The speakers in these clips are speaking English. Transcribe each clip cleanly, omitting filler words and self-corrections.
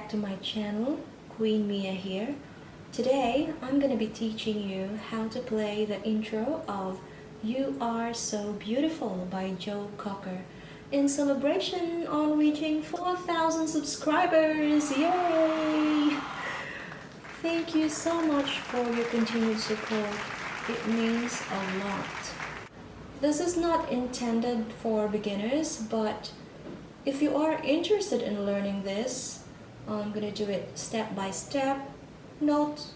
back to my channel, Queen Mia here. Today I'm going to be teaching you how to play the intro of You Are So Beautiful by Joe Cocker in celebration on reaching 4,000 subscribers. Yay! Thank you so much for your continued support. It means a lot. This is not intended for beginners, but if you are interested in learning this, I'm gonna do it step by step, note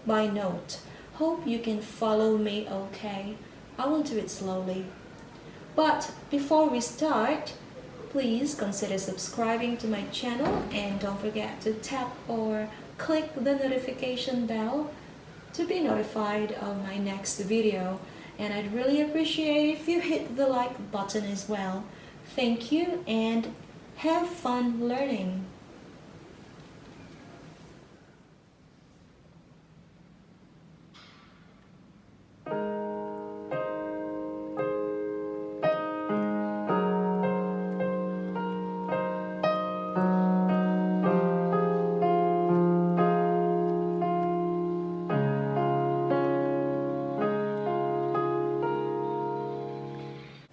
by note. Hope you can follow me okay. I will do it slowly. But before we start, please consider subscribing to my channel and don't forget to tap or click the notification bell to be notified of my next video. And I'd really appreciate if you hit the like button as well. Thank you and have fun learning.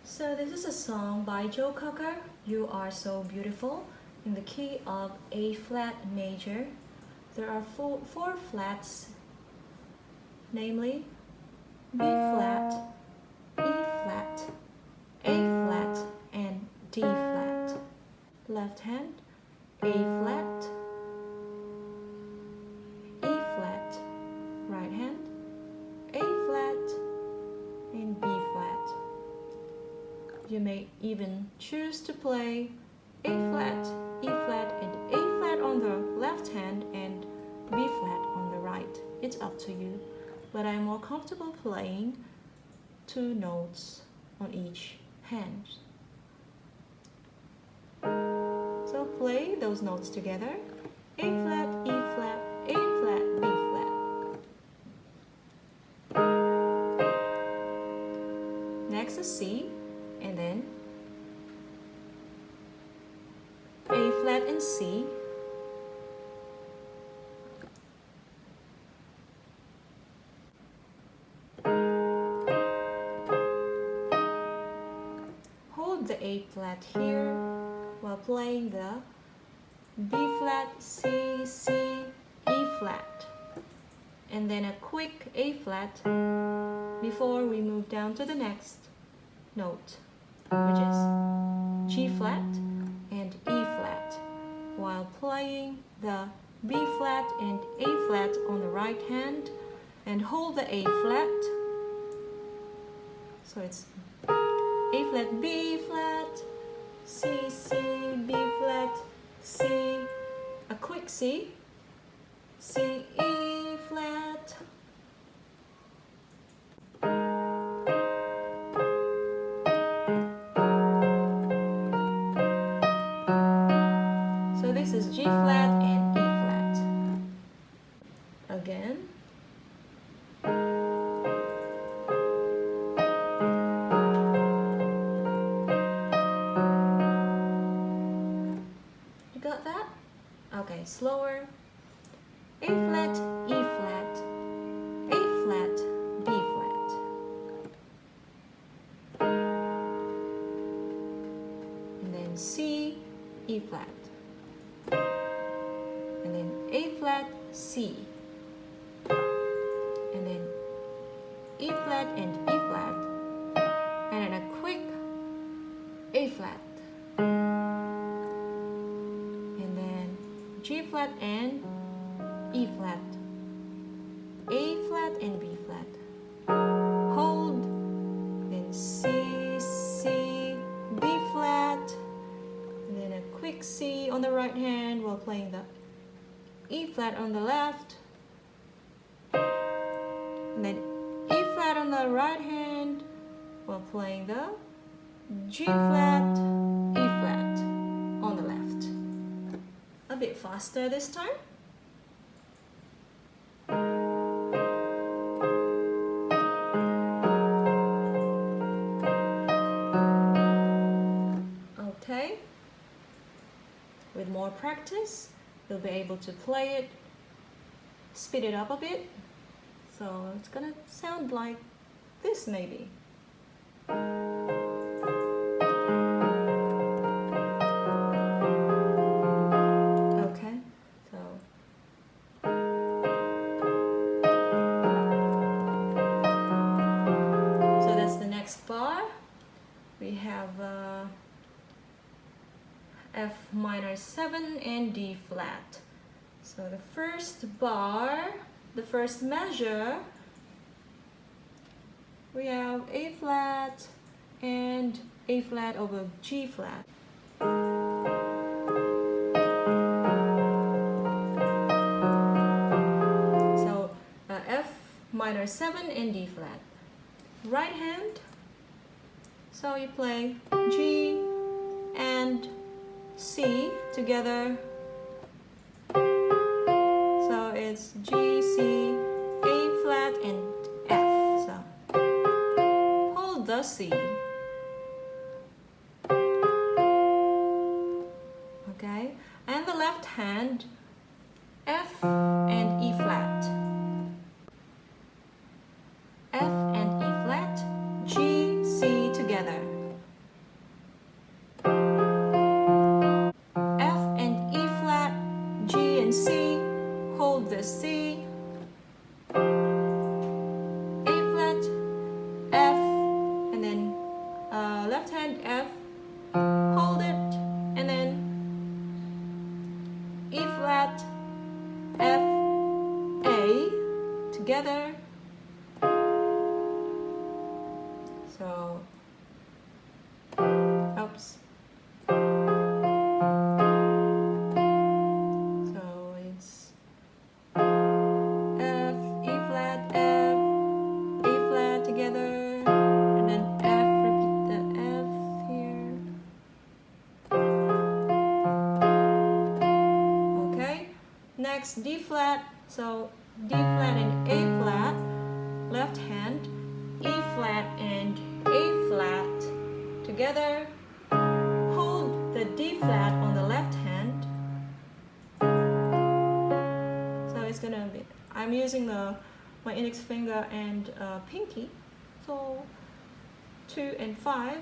So this is a song by Joe Cocker, You Are So Beautiful, in the key of A flat major. There are four flats, namely B flat, E flat, A flat, and D flat. Left hand, A flat, E flat, right hand, A flat, and B flat. You may even choose to play A flat, E flat, and A flat on the left hand and B flat on the right. It's up to you, but I'm more comfortable playing 2 notes on each hand. So play those notes together. A flat, E flat, A flat, B flat. Next is C. And then A flat and C, hold the A flat here while playing the B flat, C, C, E flat, and then a quick A flat before we move down to the next note, which is G flat and E flat, while playing the B flat and A flat on the right hand and hold the A flat. So it's A flat, B flat, C, C, B flat, C, a quick C, C, E flat. This is G flat and E flat. Again. You got that? Okay, slower. A flat, E flat, A flat, B flat. And then C, E flat. And then A flat, C, and then E flat and E flat, and then a quick A flat, and then G flat and E flat, A flat and B flat, hold, then C, C, B flat, and then a quick C on the right hand while playing the E flat on the left, and then E flat on the right hand while playing the G flat, E flat on the left. A bit faster this time. Okay. With more practice, you'll be able to play it, speed it up a bit. So it's gonna sound like this maybe. Okay, so that's the next bar. We have F minor 7 and D flat. So the first bar, the first measure, we have A flat and A flat over G flat. So F minor 7 and D flat. Right hand, so you play G and C together. So it's G, C, A flat and F. So hold the C. Okay, and the left hand, F and E flat. F and E flat, G, C together. F and E flat, G and C, hold the C. A flat, F, and then left hand F, hold it, and then E flat, F, A together. So, oops. So it's F, E flat, F, A flat together, and then F, repeat the F here. Okay, next D flat. So D flat and A flat, left hand, E flat and A flat together, hold the D flat on the left hand. So it's gonna be, I'm using my index finger and pinky, so 2 and 5,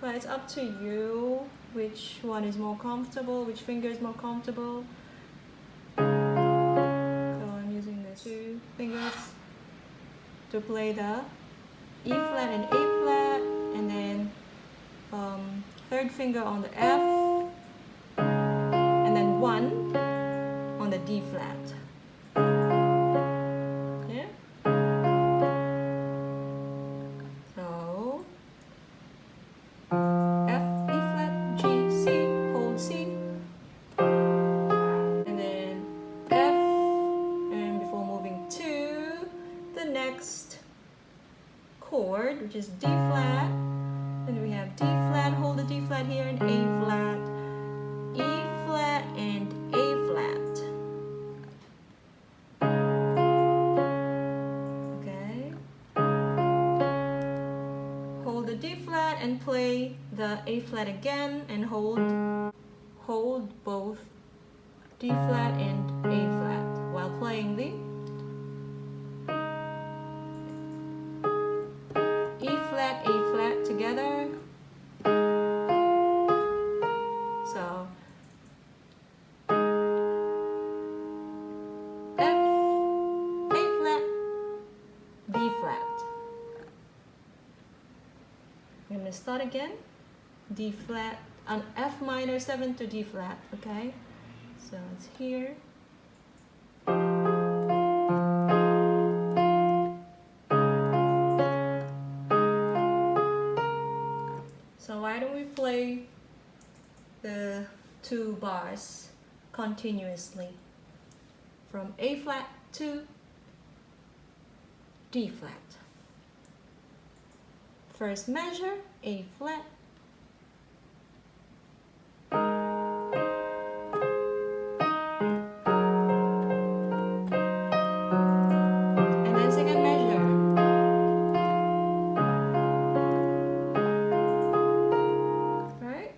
but it's up to you which one is more comfortable, which finger is more comfortable. So I'm using the 2 fingers to play the E flat and A flat, and then third finger on the F, and then 1 on the D flat. Yeah. So F, E flat, G, C, hold C, and then F, and before moving to the next chord, which is D flat. Then we have D flat, hold the D flat here, and A flat, E flat, and A flat. Okay. Hold the D flat and play the A flat again, and hold both D flat and A flat while playing the E flat, A flat together. So F, A flat, D flat. I'm gonna start again. D flat, on F minor 7 to D flat, okay? So it's here. So why don't we play the 2 bars continuously from A flat to D flat. First measure, A flat, and then second measure. Right?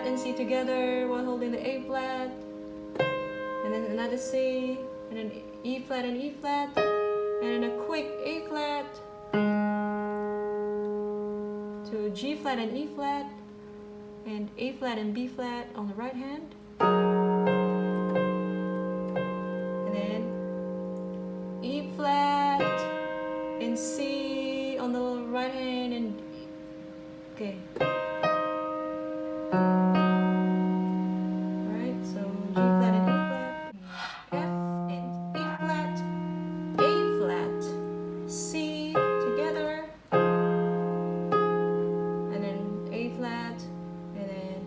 flat and C together while holding the A flat, and then another C, and then E flat and E flat, and then a quick A flat to G flat and E flat, and A flat and B flat on the right hand, and then E flat and C on the right hand, and okay. Alright, so G flat and E flat, F and E flat, A flat, C together, and then A flat, and then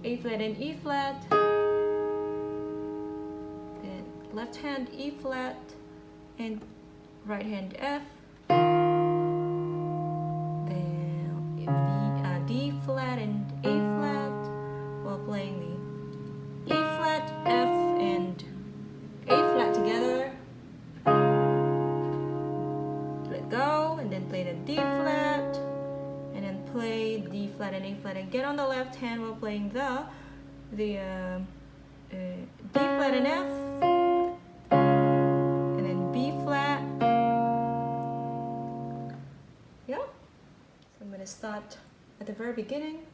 A flat and E flat, and left hand E flat, and right hand F, then D flat and A flat while playing the E flat, F, and A flat together. Let go, and then play the D flat, and then play D flat and A flat again on the left hand while playing the D flat and F, and then B flat. Yeah. So I'm gonna start at the very beginning.